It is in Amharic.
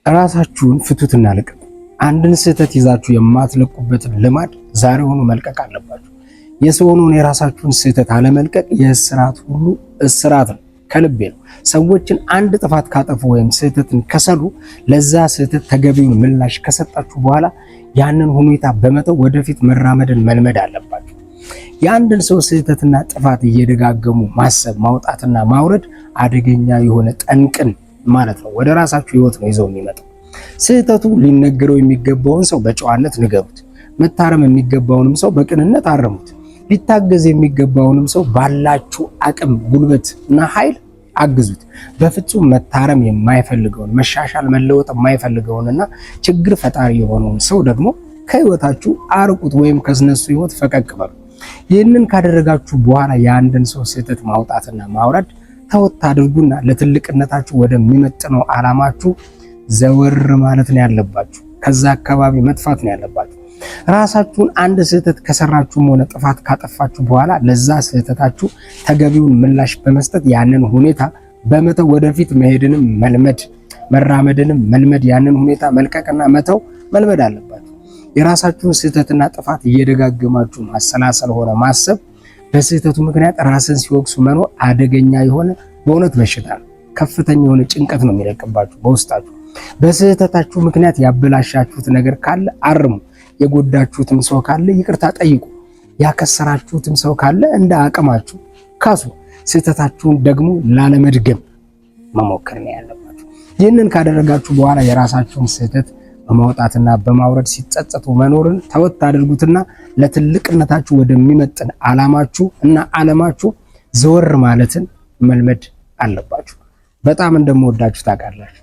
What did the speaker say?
ራሳችሁን ፍቱትና ልቀቁ። አንድን ስህተት ይዛችሁ የማትለቁበትን ልማድ ዛሬውኑ መልቀቅ አለባችሁ። የሰውኑን የራሳችሁን ስህተት አለመልቀቅ የእስራት ሁሉ እስራት ነው። ከልቤ ነው። ሰዎችን አንድ ጥፋት ካጠፉ ወይም ስህተትን ከሰሩ ለዛ ስህተት ተገቢውን ምላሽ ከሰጣችሁ በኋላ ያንን ሁኔታ በመተው ወደፊት መራመድን መልመድ አለባችሁ። የአንድን ሰው ስህተትና ጥፋት እየደጋገሙ ማሰብ ማውጣትና ማውረድ አደገኛ የሆነ ጠንቅን ማለት ነው ወደ ራሳችሁ ህይወት ነው ይዘው የሚመጣው። ስህተቱ ሊነገረው የሚገባውን ሰው በጨዋነት ንገሩት። መታረም የሚገባውንም ሰው በቅንነት አረሙት። ሊታገዝ የሚገባውንም ሰው ባላችሁ አቅም ጉልበት እና ኃይል አግዙት። በፍጹም መታረም የማይፈልገውን መሻሻል መለወጥ የማይፈልገውንና ችግር ፈጣሪ የሆነውን ሰው ደግሞ ከህይወታችሁ አርቁት ወይም ከነሱ ህይወት ፈቀቅ በሉ። ይህንን ካደረጋችሁ በኋላ የአንድን ሰው ስህተት ማውጣትና ማውረድ ተወት አድርጉና ለትልቅነታችሁ ወደሚመጥነው ዓላማችሁ ዘወር ማለት ነው ያለባችሁ። ከዛ አካባቢ መጥፋት ነው ያለባችሁ። ራሳችሁን አንድ ስህተት ከሰራችሁም ሆነ ጥፋት ካጠፋችሁ በኋላ ለዛ ስህተታችሁ ተገቢውን ምላሽ በመስጠት ያንን ሁኔታ በመተው ወደፊት መሄድንም መልመድ መራመድንም መልመድ ያንን ሁኔታ መልቀቅና መተው መልመድ አለባችሁ። የራሳችሁን ስህተትና ጥፋት እየደጋገማችሁ ማሰላሰል ሆነ ማሰብ በስህተቱ ምክንያት ራስን ሲወቅሱ መኖር አደገኛ የሆነ በእውነት በሽታ ነው። ከፍተኛ የሆነ ጭንቀት ነው የሚለቅባችሁ በውስጣችሁ። በስህተታችሁ ምክንያት ያበላሻችሁት ነገር ካለ አርሙ። የጎዳችሁትም ሰው ካለ ይቅርታ ጠይቁ። ያከሰራችሁትም ሰው ካለ እንደ አቅማችሁ ካሱ። ስህተታችሁን ደግሞ ላለመድገም መሞከር ነው ያለባችሁ። ይህንን ካደረጋችሁ በኋላ የራሳችሁን ስህተት በማውጣትና በማውረድ ሲጸጸቱ መኖርን ተወት አድርጉትና ለትልቅነታችሁ ወደሚመጥን ዓላማችሁ እና ዓለማችሁ ዘወር ማለትን መልመድ አለባችሁ። በጣም እንደምወዳችሁ ታውቃላችሁ።